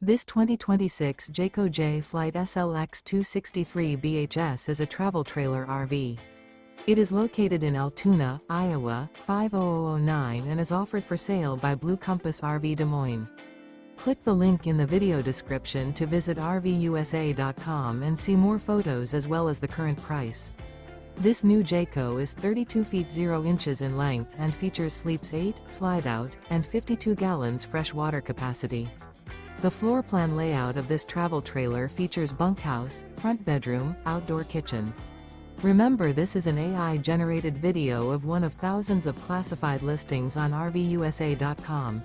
This 2026 Jayco Jay Flight SLX 263 BHS is a travel trailer RV. It is located in Altoona, Iowa, 50009 and is offered for sale by Blue Compass RV Des Moines. Click the link in the video description to visit RVUSA.com and see more photos as well as the current price. This new Jayco is 32 feet 0 inches in length and features sleeps 8, slide-out, and 52 gallons fresh water capacity. The floor plan layout of this travel trailer features bunkhouse, front bedroom, outdoor kitchen. Remember, this is an AI-generated video of one of thousands of classified listings on RVUSA.com.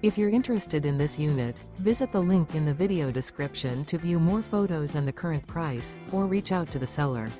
If you're interested in this unit, visit the link in the video description to view more photos and the current price, or reach out to the seller.